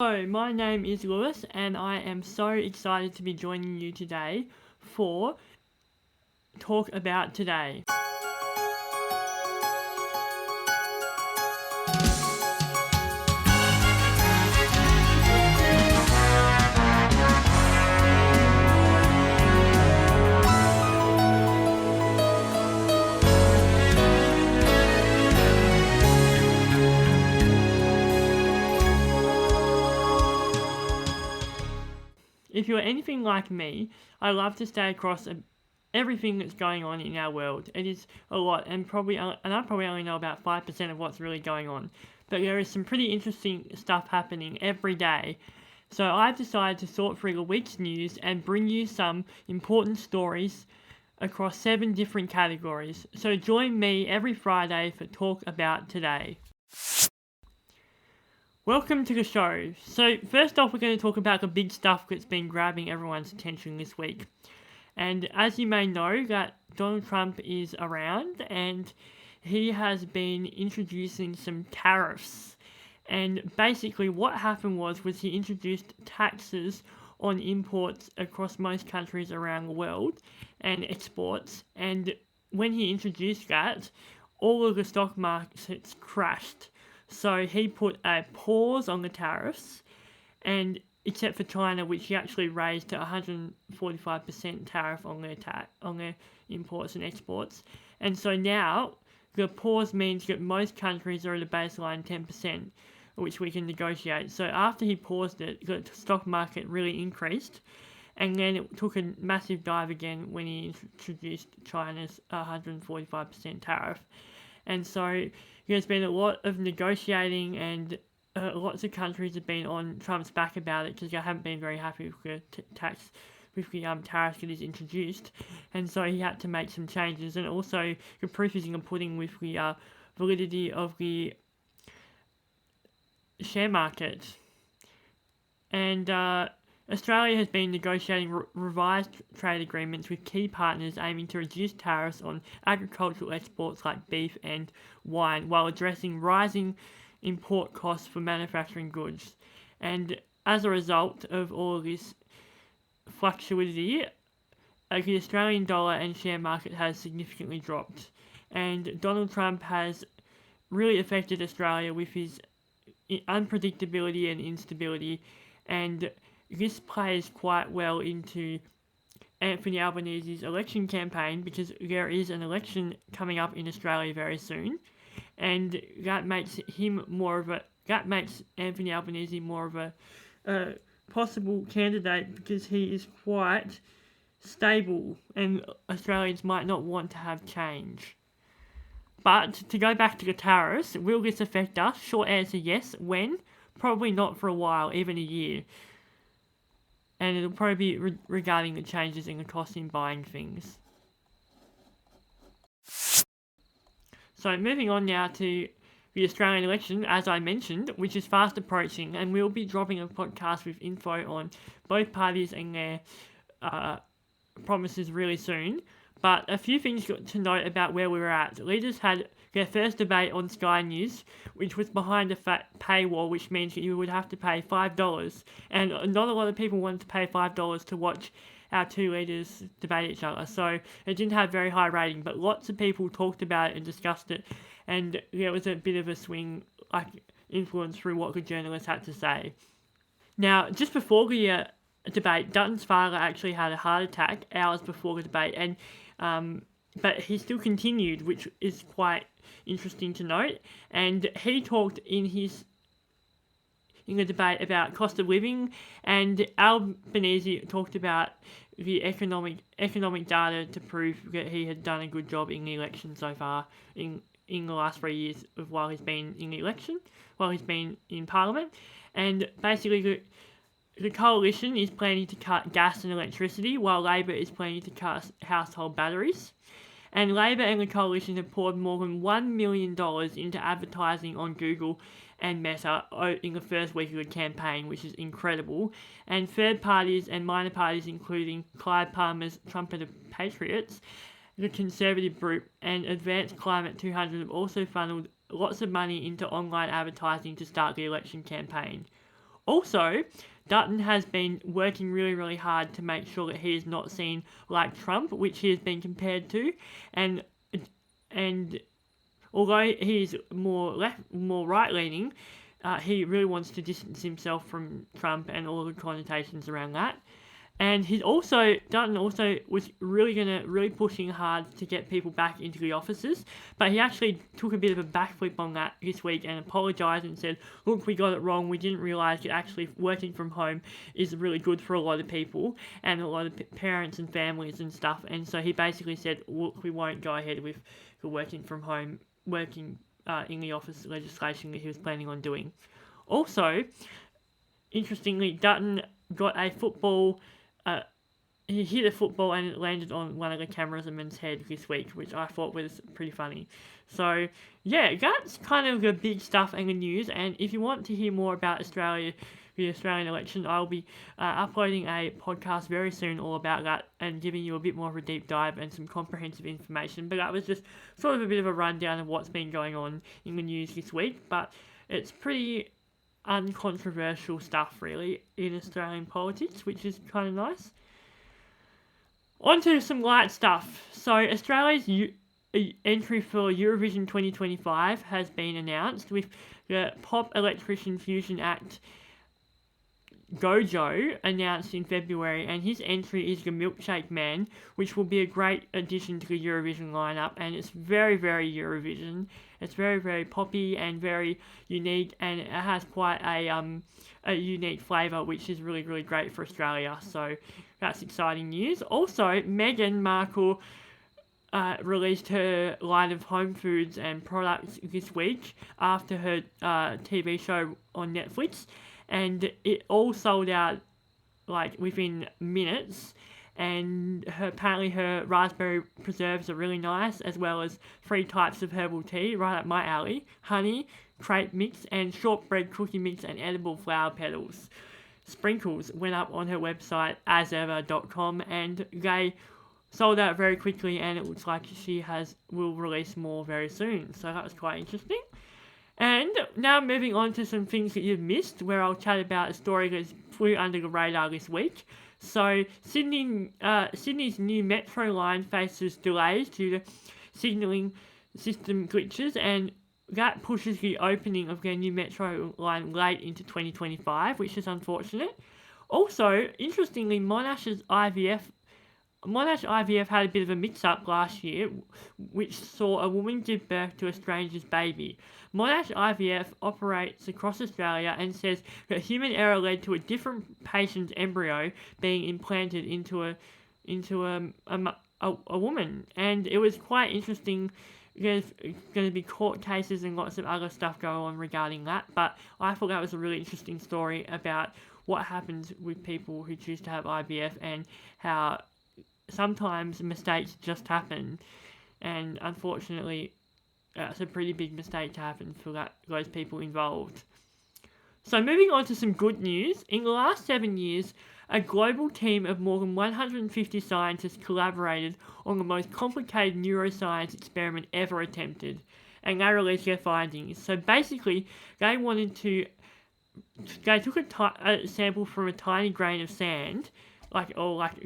Hello, my name is Lewis, and I am so excited to be joining you today for Talk About Today. If you're anything like me, I love to stay across everything that's going on in our world. It is a lot, and I probably only know about 5% of what's really going on. But there is some pretty interesting stuff happening every day. So I've decided to sort through the week's news and bring you some important stories across 7 different categories. So join me every Friday for Talk About Today. Welcome to the show. So first off, we're going to talk about the big stuff that's been grabbing everyone's attention this week. And as you may know, that Donald Trump is around and he has been introducing some tariffs. And basically what happened was he introduced taxes on imports across most countries around the world and exports. And when he introduced that, all of the stock markets crashed. So he put a pause on the tariffs, and except for China, which he actually raised to 145% tariff on their imports and exports. And so now the pause means that most countries are at a baseline 10%, which we can negotiate. So after he paused it, the stock market really increased, and then it took a massive dive again when he introduced China's 145% tariff. And so there's been a lot of negotiating, and lots of countries have been on Trump's back about it because they haven't been very happy with the tariffs that he's introduced. And so he had to make some changes. And also, the proof is in the pudding with the validity of the share market. And Australia has been negotiating revised trade agreements with key partners aiming to reduce tariffs on agricultural exports like beef and wine while addressing rising import costs for manufacturing goods. And as a result of all of this fluctuating, the Australian dollar and share market has significantly dropped. And Donald Trump has really affected Australia with his unpredictability and instability, and this plays quite well into Anthony Albanese's election campaign because there is an election coming up in Australia very soon, and that makes Anthony Albanese more of a possible candidate because he is quite stable, and Australians might not want to have change. But to go back to the tariffs, will this affect us? Short answer, yes. When? Probably not for a while, even a year. And it'll probably be regarding the changes in the cost in buying things. So moving on now to the Australian election, as I mentioned, which is fast approaching, and we'll be dropping a podcast with info on both parties and their promises really soon. But a few things to note about where we were at. Leaders had their first debate on Sky News, which was behind a paywall, which means that you would have to pay $5. And not a lot of people wanted to pay $5 to watch our two leaders debate each other. So it didn't have very high rating, but lots of people talked about it and discussed it. And there was a bit of a swing, influence through what the journalists had to say. Now, just before the debate, Dutton's father actually had a heart attack hours before the debate, and but he still continued, which is quite interesting to note. And he talked in the debate about cost of living, and Albanese talked about the economic data to prove that he had done a good job in the election so far in the last 3 years of while he's been in Parliament. And basically the coalition is planning to cut gas and electricity, while Labor is planning to cut household batteries. And Labor and the coalition have poured more than $1 million into advertising on Google and Meta in the first week of the campaign, which is incredible. And third parties and minor parties, including Clive Palmer's Trumpeter Patriots, the Conservative Group, and Advanced Climate 200 have also funneled lots of money into online advertising to start the election campaign. Also, Dutton has been working really, really hard to make sure that he is not seen like Trump, which he has been compared to, and and although he's more right leaning, he really wants to distance himself from Trump and all the connotations around that. And Dutton also was really pushing hard to get people back into the offices, but he actually took a bit of a backflip on that this week and apologised and said, look, we got it wrong, we didn't realise that actually working from home is really good for a lot of people and a lot of parents and families and stuff, and so he basically said, look, we won't go ahead with the working in the office legislation that he was planning on doing. Also, interestingly, Dutton got a football. He hit a football and it landed on one of the cameraman's head this week, which I thought was pretty funny. So, yeah, that's kind of the big stuff in the news. And if you want to hear more about the Australian election, I'll be uploading a podcast very soon all about that and giving you a bit more of a deep dive and some comprehensive information. But that was just sort of a bit of a rundown of what's been going on in the news this week. But it's pretty uncontroversial stuff, really, in Australian politics, which is kind of nice. On to some light stuff. So, Australia's entry for Eurovision 2025 has been announced with the Pop Electrician Fusion Act Gojo announced in February, and his entry is the Milkshake Man, which will be a great addition to the Eurovision lineup, and it's very, very Eurovision. It's very, very poppy and very unique, and it has quite a unique flavour, which is really, really great for Australia, so that's exciting news. Also, Meghan Markle released her line of home foods and products this week after her TV show on Netflix, and it all sold out like within minutes. And apparently her raspberry preserves are really nice, as well as 3 types of herbal tea, right up my alley: honey, crepe mix, and shortbread cookie mix, and edible flower petals. Sprinkles went up on her website asever.com, and they sold out very quickly, and it looks like she will release more very soon. So that was quite interesting. And now moving on to some things that you've missed, where I'll chat about a story that flew under the radar this week. So Sydney's new metro line faces delays due to signalling system glitches, and that pushes the opening of their new metro line late into 2025, which is unfortunate. Also, interestingly, Monash IVF had a bit of a mix-up last year, which saw a woman give birth to a stranger's baby. Monash IVF operates across Australia and says that human error led to a different patient's embryo being implanted into a woman, and it was quite interesting. There's going to be court cases and lots of other stuff going on regarding that, but I thought that was a really interesting story about what happens with people who choose to have IVF and how sometimes mistakes just happen, and unfortunately that's a pretty big mistake to happen for those people involved. So moving on to some good news, in the last 7 years, a global team of more than 150 scientists collaborated on the most complicated neuroscience experiment ever attempted, and they released their findings. So basically, they took a sample from a tiny grain of sand, like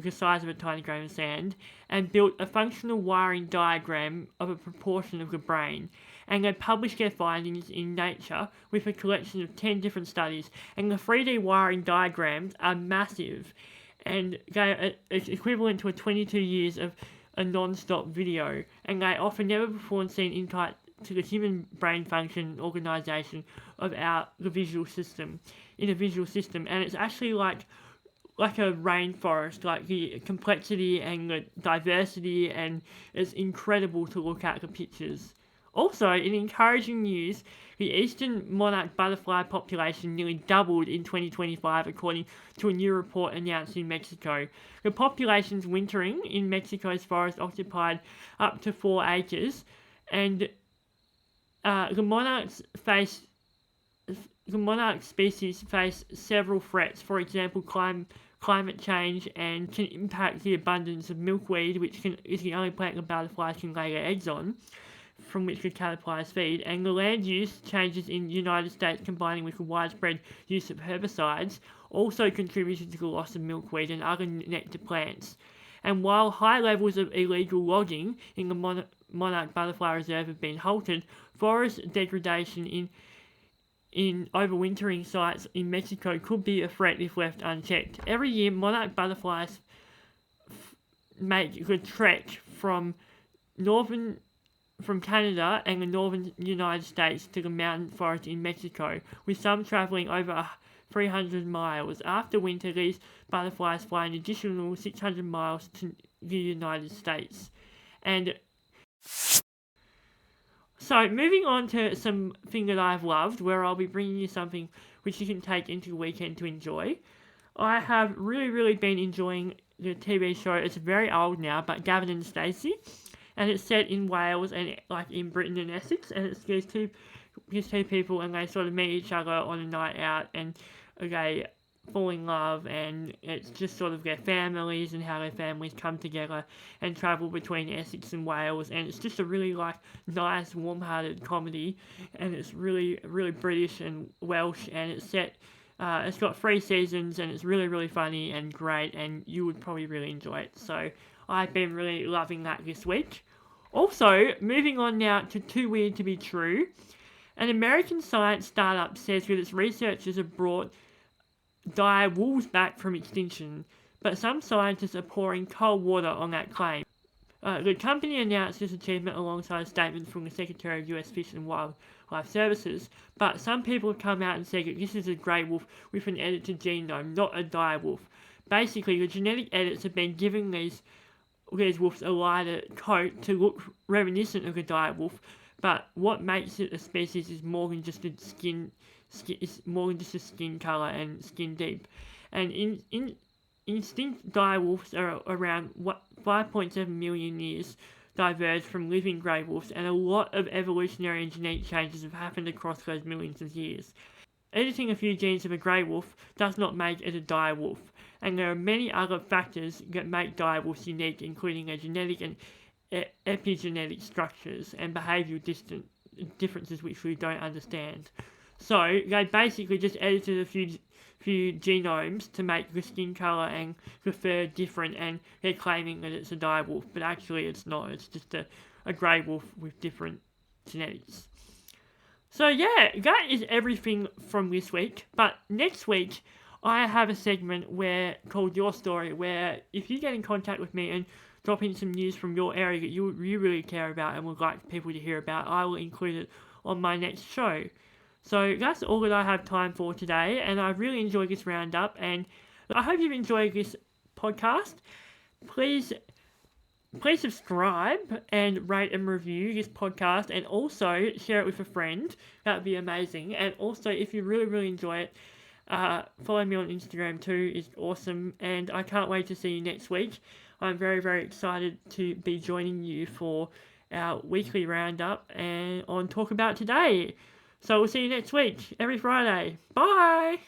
the size of a tiny grain of sand, and built a functional wiring diagram of a proportion of the brain. And they published their findings in Nature with a collection of 10 different studies. And the 3D wiring diagrams are massive, and it's equivalent to 22 years of a non-stop video. And they offer never before seen insight to the human brain function and organisation of the visual system, and it's actually like a rainforest, like the complexity and the diversity, and it's incredible to look at the pictures. Also, in encouraging news, the eastern monarch butterfly population nearly doubled in 2025 according to a new report announced in Mexico. The population's wintering in Mexico's forest occupied up to 4 acres, and the monarch species face several threats. For example, climate change, and can impact the abundance of milkweed, which is the only plant the butterflies can lay their eggs on. from which the caterpillars feed, and the land use changes in the United States combining with the widespread use of herbicides also contributed to the loss of milkweed and other nectar plants. And while high levels of illegal logging in the monarch butterfly reserve have been halted, forest degradation in overwintering sites in Mexico could be a threat if left unchecked. Every year, monarch butterflies make the trek from Canada and the northern United States to the mountain forest in Mexico, with some travelling over 300 miles. After winter, these butterflies fly an additional 600 miles to the United States. And so, moving on to something that I've loved, where I'll be bringing you something which you can take into the weekend to enjoy. I have really been enjoying the TV show. It's very old now, but Gavin and Stacey, and it's set in Wales and like in Britain and Essex, and it's these two people, and they sort of meet each other on a night out, and they fall in love, and it's just sort of their families and how their families come together and travel between Essex and Wales, and it's just a really like nice, warm-hearted comedy, and it's really British and Welsh, and it's set. It's got 3 seasons, and it's really funny and great, and you would probably really enjoy it. So I've been really loving that this week. Also, moving on now to Too Weird to Be True. An American science startup says that its researchers have brought dire wolves back from extinction, but some scientists are pouring cold water on that claim. The company announced this achievement alongside a statement from the Secretary of US Fish and Wildlife Services, but some people have come out and said that this is a grey wolf with an edited genome, not a dire wolf. Basically, the genetic edits have been giving these wolves a lighter coat to look reminiscent of a dire wolf, but what makes it a species is more than just a skin colour and skin deep. And extinct dire wolves are around 5.7 million years diverged from living grey wolves, and a lot of evolutionary and genetic changes have happened across those millions of years. Editing a few genes of a grey wolf does not make it a dire wolf, and there are many other factors that make dire wolves unique, including their genetic and epigenetic structures and behavioural differences which we don't understand. So they basically just edited a few genomes to make the skin colour and the fur different, and they're claiming that it's a dire wolf, but actually it's not. It's just a grey wolf with different genetics. So yeah, that is everything from this week. But next week, I have a segment called Your Story, where if you get in contact with me and drop in some news from your area that you really care about and would like people to hear about, I will include it on my next show. So that's all that I have time for today, and I really enjoyed this roundup, and I hope you've enjoyed this podcast. Please subscribe and rate and review this podcast, and also share it with a friend. That would be amazing. And also, if you really enjoy it, follow me on Instagram too. It's awesome, and I can't wait to see you next week. I'm very excited to be joining you for our weekly roundup and on Talk About Today. So we'll see you next week, every Friday. Bye!